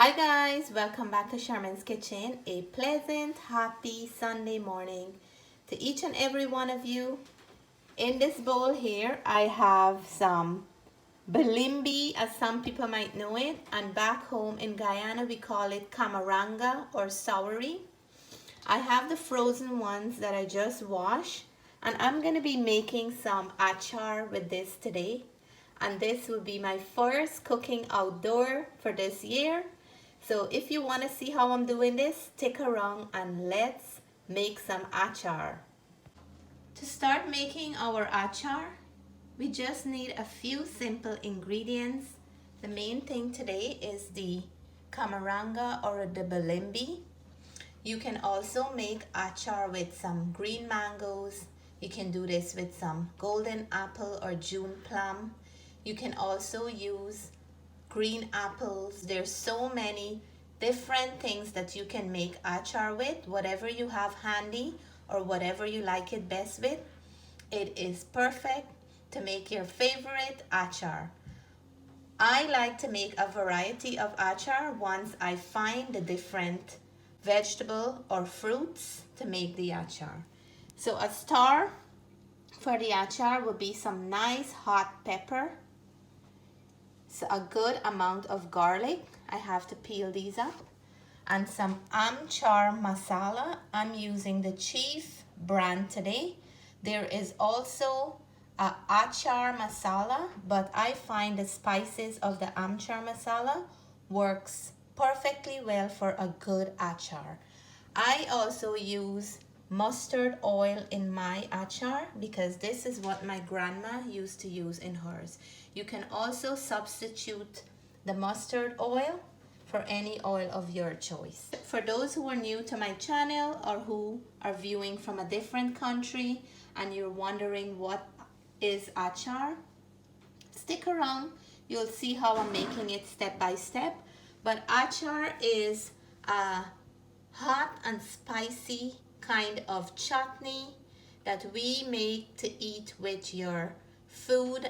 Hi guys, welcome back to Sherman's Kitchen. A pleasant, happy Sunday morning to each and every one of you. In this bowl here, I have some Bilimbi, as some people might know it, and back home in Guyana we call it Kamaranga or soury. I have the frozen ones that I just washed, and I'm going to be making some achar with this today. And this will be my first cooking outdoor for this year. So if you want to see how I'm doing this, stick around and let's make some achar. To start making our achar, we just need a few simple ingredients. The main thing today is the Kamaranga or the balimbi. You can also make achar with some green mangoes. You can do this with some golden apple or June plum. You can also use green apples. There's so many different things that you can make achar with. Whatever you have handy or whatever you like it best with, it is perfect to make your favorite achar. I like to make a variety of achar once I find the different vegetable or fruits to make the achar. So a star for the achar would be some nice hot pepper. So a good amount of garlic. I have to peel these up. And some amchar masala. I'm using the Chief brand today. There is also a Achar masala, but I find the spices of the amchar masala works perfectly well for a good achar. I also use mustard oil in my achar because this is what my grandma used to use in hers. You can also substitute the mustard oil for any oil of your choice. For those who are new to my channel or who are viewing from a different country and you're wondering what is achar, stick around. You'll see how I'm making it step by step. But achar is a hot and spicy kind of chutney that we make to eat with your food.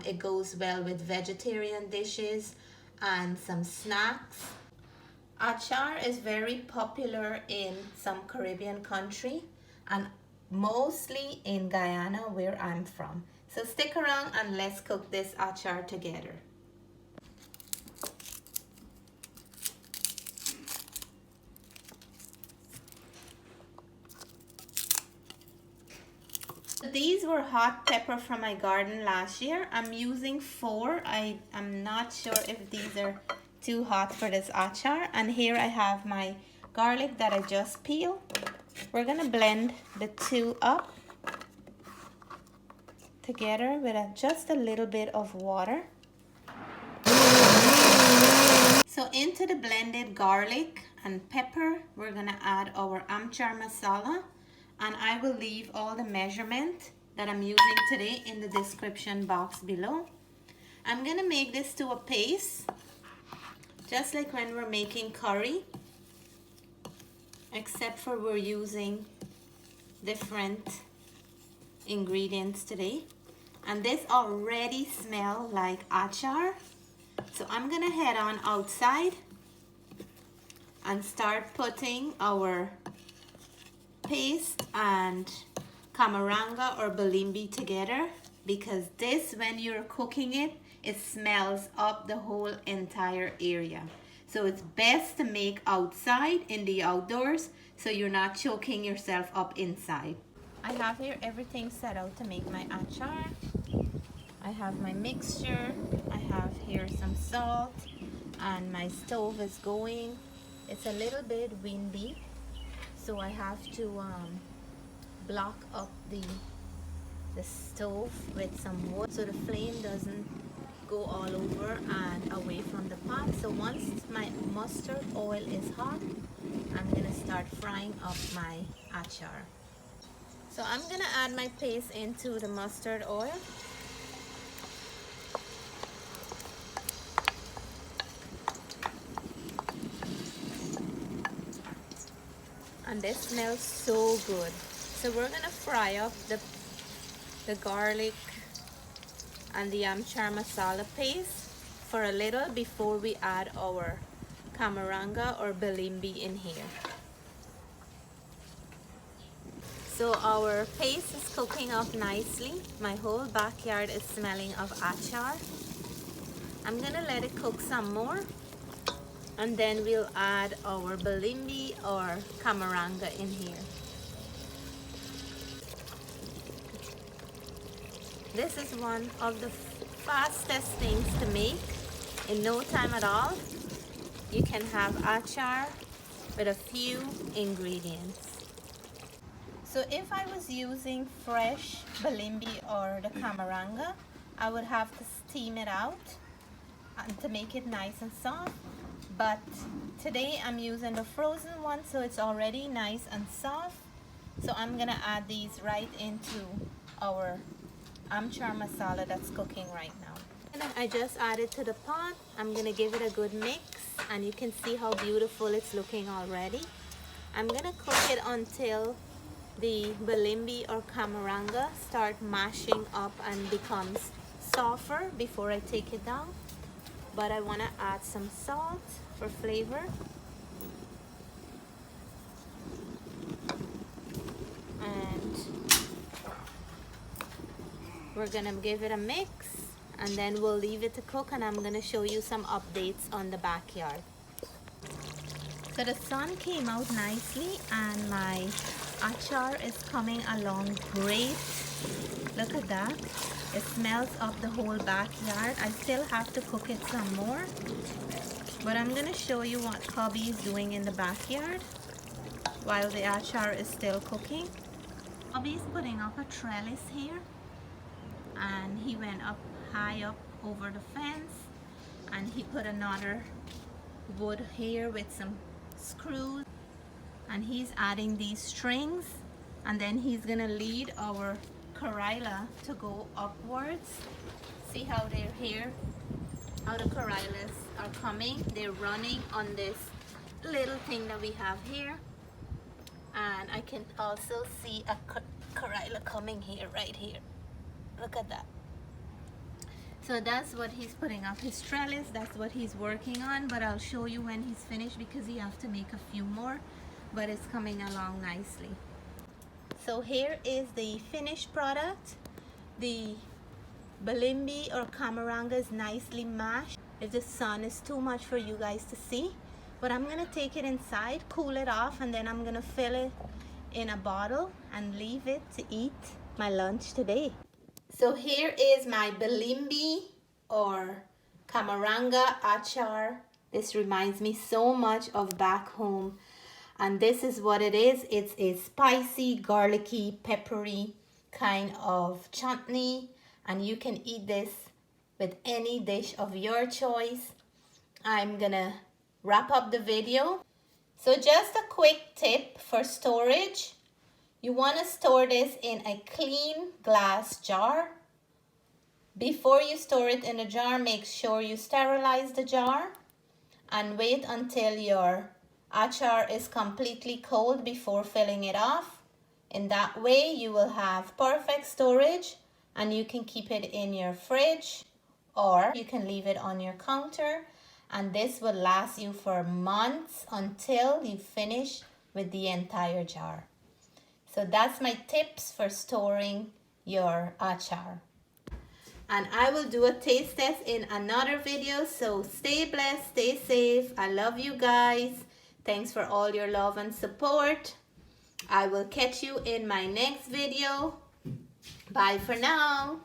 It goes well with vegetarian dishes and some snacks. Achar is very popular in some Caribbean country and mostly in Guyana where I'm from. So stick around and let's cook this achar together. These were hot pepper from my garden last year. I'm using 4. I'm not sure if these are too hot for this achar. And here I have my garlic that I just peeled. We're gonna blend the two up together with just a little bit of water. So into the blended garlic and pepper, we're gonna add our amchar masala. And I will leave all the measurement that I'm using today in the description box below. I'm gonna make this to a paste, just like when we're making curry, except for we're using different ingredients today. And this already smells like achar. So I'm gonna head on outside and start putting our paste and Kamaranga or balimbi together, because this, when you're cooking it, it smells up the whole entire area. So it's best to make outside in the outdoors so you're not choking yourself up inside. I have here everything set out to make my achar. I have my mixture, I have here some salt, and my stove is going. It's a little bit windy, so I have to block up the stove with some wood so the flame doesn't go all over and away from the pot. So once my mustard oil is hot, I'm gonna start frying up my achar. So I'm gonna add my paste into the mustard oil. And this smells so good. So we're gonna fry up the garlic and the amchar masala paste for a little before we add our Kamaranga or Bilimbi in here. So our paste is cooking up nicely. My whole backyard is smelling of achar. I'm gonna let it cook some more, and then we'll add our balimbi or Kamaranga in here. This is one of the fastest things to make. In no time at all, you can have achar with a few ingredients. So if I was using fresh balimbi or the Kamaranga, I would have to steam it out to make it nice and soft. But today I'm using the frozen one, so it's already nice and soft. So I'm gonna add these right into our amchar masala that's cooking right now. And I just added to the pot. I'm gonna give it a good mix, and you can see how beautiful it's looking already. I'm gonna cook it until the balimbi or Kamaranga start mashing up and becomes softer before I take it down. But I want to add some salt for flavor, and we're gonna give it a mix, and then we'll leave it to cook, and I'm gonna show you some updates on the backyard. So the sun came out nicely and my achar is coming along great. Look at that. It smells up the whole backyard. I still have to cook it some more, but I'm gonna show you what hubby is doing in the backyard while the achar is still cooking. Hubby is putting up a trellis here, and he went up high up over the fence, and he put another wood here with some screws, and he's adding these strings, and then he's gonna lead our Karila to go upwards. See how they're here, how the Karilas are coming. They're running on this little thing that we have here, and I can also see a Karila coming here, right here. Look at that. So that's what he's putting up, his trellis. That's what he's working on, but I'll show you when he's finished because he has to make a few more, but it's coming along nicely. So here is the finished product. The balimbi or Kamaranga is nicely mashed. If the sun is too much for you guys to see, but I'm gonna take it inside, cool it off, and then I'm gonna fill it in a bottle and leave it to eat my lunch today. So here is my balimbi or Kamaranga achar. This reminds me so much of back home. And this is what it is. It's a spicy, garlicky, peppery kind of chutney. And you can eat this with any dish of your choice. I'm gonna wrap up the video. So just a quick tip for storage. You want to store this in a clean glass jar. Before you store it in a jar, make sure you sterilize the jar and wait until your achar is completely cold before filling it off. In that way, you will have perfect storage and you can keep it in your fridge, or you can leave it on your counter, and this will last you for months until you finish with the entire jar. So that's my tips for storing your achar. And I will do a taste test in another video. So stay blessed, stay safe. I love you guys. Thanks for all your love and support. I will catch you in my next video. Bye for now.